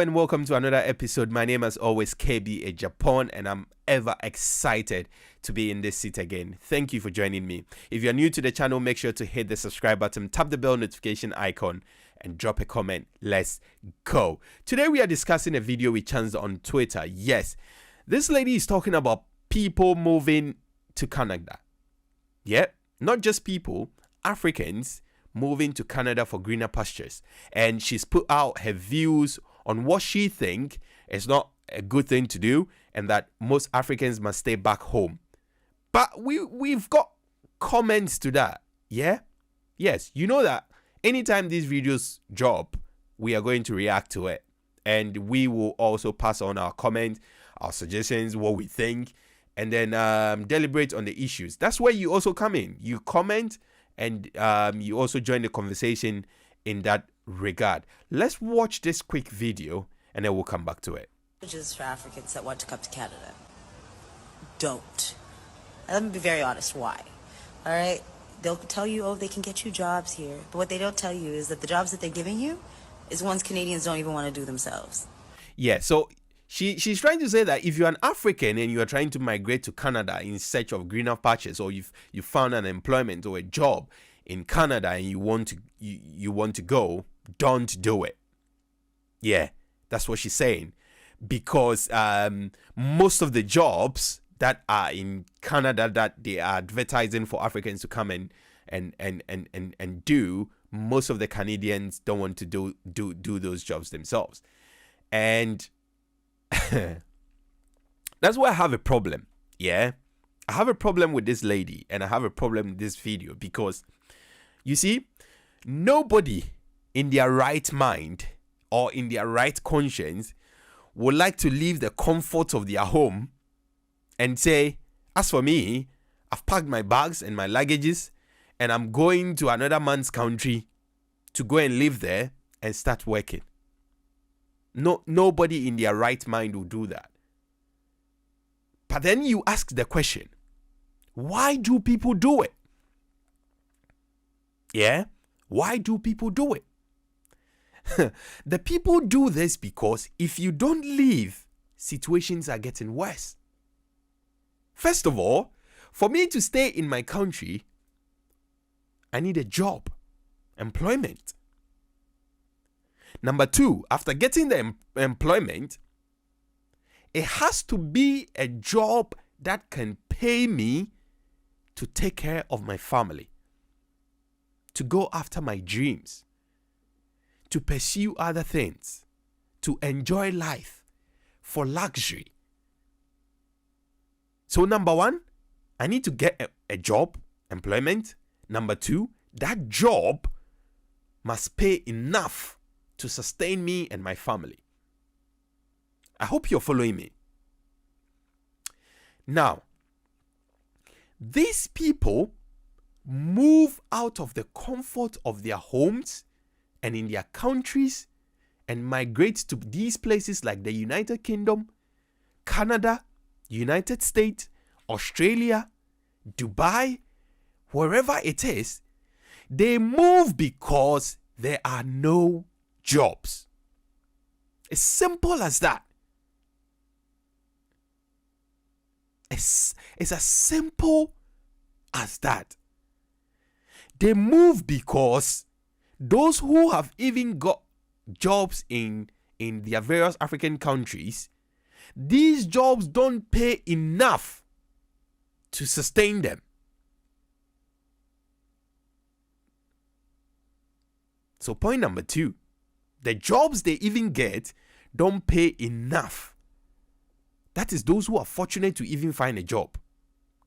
And welcome to another episode. My name is always KB a Japan, and I'm ever excited to be in this seat again. Thank you for joining me. If you're new to the channel, make sure to hit the subscribe button, tap the bell notification icon, and drop a comment. Let's go. Today we are discussing a video we chanced on Twitter. Yes, this lady is talking about people moving to Canada. Yep, not just people, Africans moving to Canada for greener pastures. And she's put out her views on what she thinks is not a good thing to do, and that most Africans must stay back home. But we've got comments to that. Yeah? Yes, you know that anytime these videos drop, we are going to react to it. And we will also pass on our comments, our suggestions, what we think, and then deliberate on the issues. That's where you also come in. You comment and you also join the conversation in that regard. Let's watch this quick video and then we'll come back to it. Just for Africans that want to come to Canada. Don't. Let me be very honest. Why? All right? They'll tell you, oh, they can get you jobs here. But what they don't tell you is that the jobs that they're giving you is ones Canadians don't even want to do themselves. Yeah, so she's trying to say that if you're an African and you are trying to migrate to Canada in search of greener patches, or you found an employment or a job in Canada and you want to go, don't do it. Yeah, that's what she's saying. Because most of the jobs that are in Canada that they are advertising for Africans to come and do, most of the Canadians don't want to do those jobs themselves. And that's why I have a problem. Yeah, I have a problem with this lady, and I have a problem with this video, because you see, nobody in their right mind or in their right conscience would like to leave the comfort of their home and say, as for me, I've packed my bags and my luggages and I'm going to another man's country to go and live there and start working. No, nobody in their right mind will do that. But then you ask the question, why do people do it? Yeah? Why do people do it? The people do this because if you don't leave, situations are getting worse. First of all, for me to stay in my country, I need a job, employment. Number two, after getting the employment, it has to be a job that can pay me to take care of my family, to go after my dreams, to pursue other things, to enjoy life, for luxury. So number one, I need to get a job, employment. Number two, that job must pay enough to sustain me and my family. I hope you're following me. Now, these people move out of the comfort of their homes and in their countries and migrate to these places like the United Kingdom, Canada, United States, Australia, Dubai, wherever it is. They move because there are no jobs. It's simple as that. It's as simple as that. They move because those who have even got jobs in their various African countries, these jobs don't pay enough to sustain them. So point number two, the jobs they even get don't pay enough. That is, those who are fortunate to even find a job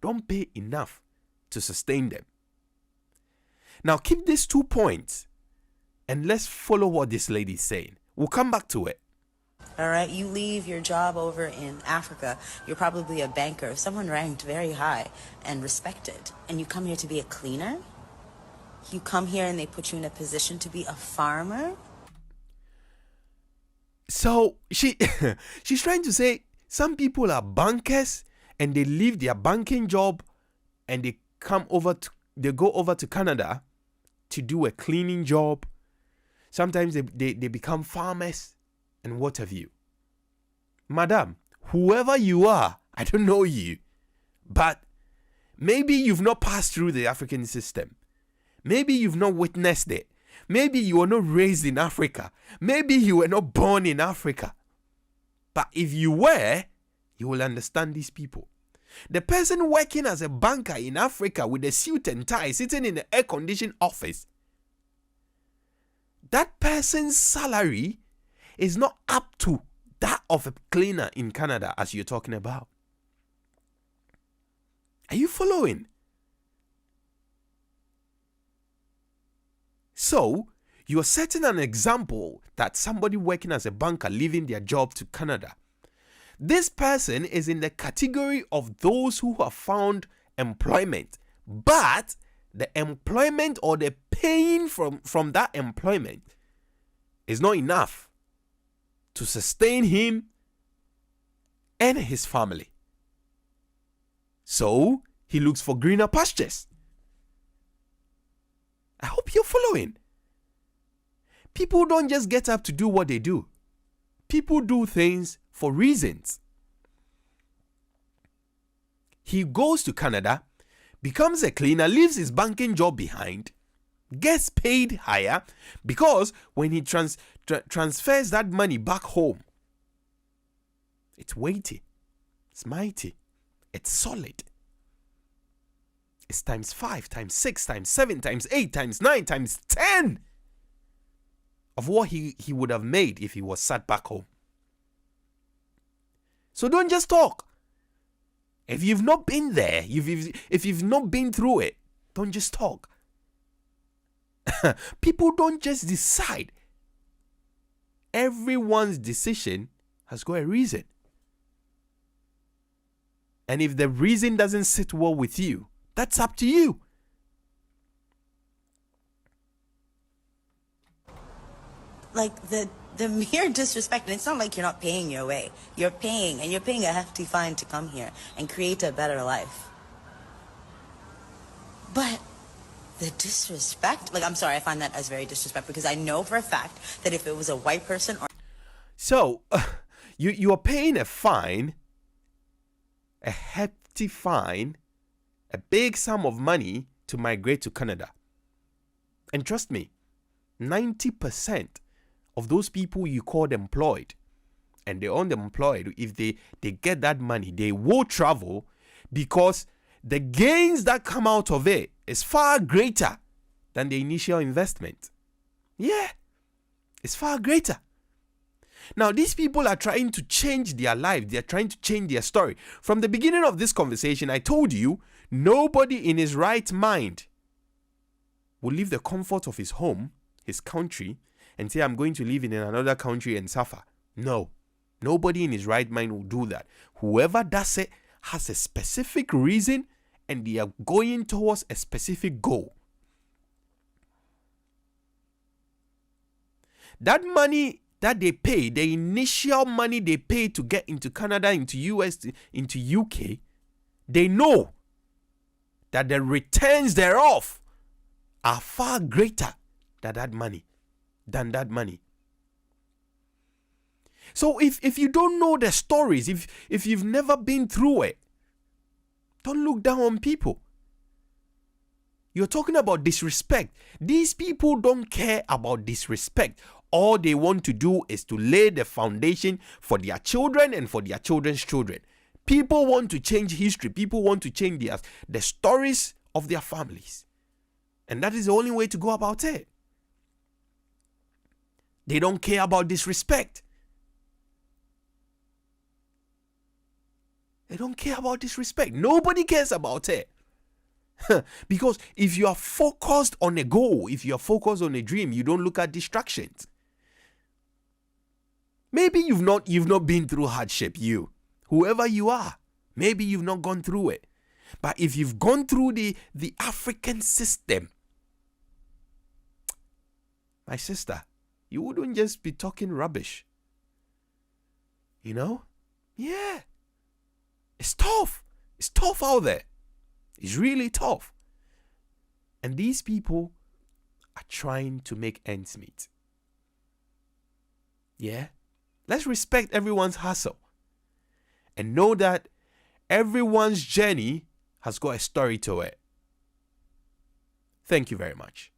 don't pay enough to sustain them. Now keep these 2 points and let's follow what this lady is saying. We'll come back to it. All right, you leave your job over in Africa. You're probably a banker, someone ranked very high and respected. And you come here to be a cleaner? You come here and they put you in a position to be a farmer? So she's trying to say some people are bankers and they leave their banking job and they go over to Canada to do a cleaning job. Sometimes they become farmers. And what have you? Madam, whoever you are, I don't know you, but maybe you've not passed through the African system. Maybe you've not witnessed it. Maybe you were not raised in Africa. Maybe you were not born in Africa. But if you were, you will understand these people. The person working as a banker in Africa with a suit and tie, sitting in an air-conditioned office, that person's salary is not up to that of a cleaner in Canada as you're talking about. Are you following? So, you're setting an example that somebody working as a banker leaving their job to Canada. This person is in the category of those who have found employment, but the employment or the paying from that employment is not enough to sustain him and his family. So he looks for greener pastures. I hope you're following. People don't just get up to do what they do. People do things for reasons. He goes to Canada, becomes a cleaner, leaves his banking job behind, gets paid higher, because when he transfers that money back home, it's weighty, it's mighty, it's solid. It's times 5, times 6, times 7, times 8, times 9, times 10 of what he would have made if he was sat back home. So don't just talk. If you've not been there, if you've not been through it, don't just talk. People don't just decide. Everyone's decision has got a reason. And if the reason doesn't sit well with you, that's up to you. Like the mere disrespect, and it's not like you're not paying your way. You're paying, and you're paying a hefty fine to come here and create a better life. But the disrespect, like, I'm sorry, I find that as very disrespectful, because I know for a fact that if it was a white person or... So, you are paying a fine, a hefty fine, a big sum of money to migrate to Canada. And trust me, 90% of those people you called employed, and they're unemployed, if they get that money, they will travel, because the gains that come out of it is far greater than the initial investment. Yeah, it's far greater. Now, these people are trying to change their life. They're trying to change their story. From the beginning of this conversation, I told you, nobody in his right mind will leave the comfort of his home, his country, and say, I'm going to live in another country and suffer. No, nobody in his right mind will do that. Whoever does it has a specific reason, and they are going towards a specific goal. That money that they pay, the initial money they pay to get into Canada, into US, into UK, they know that the returns thereof are far greater than that money. So if you don't know the stories, if you've never been through it, don't look down on people. You're talking about disrespect. These people don't care about disrespect. All they want to do is to lay the foundation for their children and for their children's children. People want to change history. People want to change the stories of their families. And that is the only way to go about it. They don't care about disrespect. They don't care about disrespect. Nobody cares about it. Because if you are focused on a goal, if you are focused on a dream, you don't look at distractions. Maybe you've not been through hardship, whoever you are. Maybe you've not gone through it. But if you've gone through the African system, my sister, you wouldn't just be talking rubbish. You know? Yeah. It's tough. It's tough out there. It's really tough. And these people are trying to make ends meet. Yeah? Let's respect everyone's hustle and know that everyone's journey has got a story to it. Thank you very much.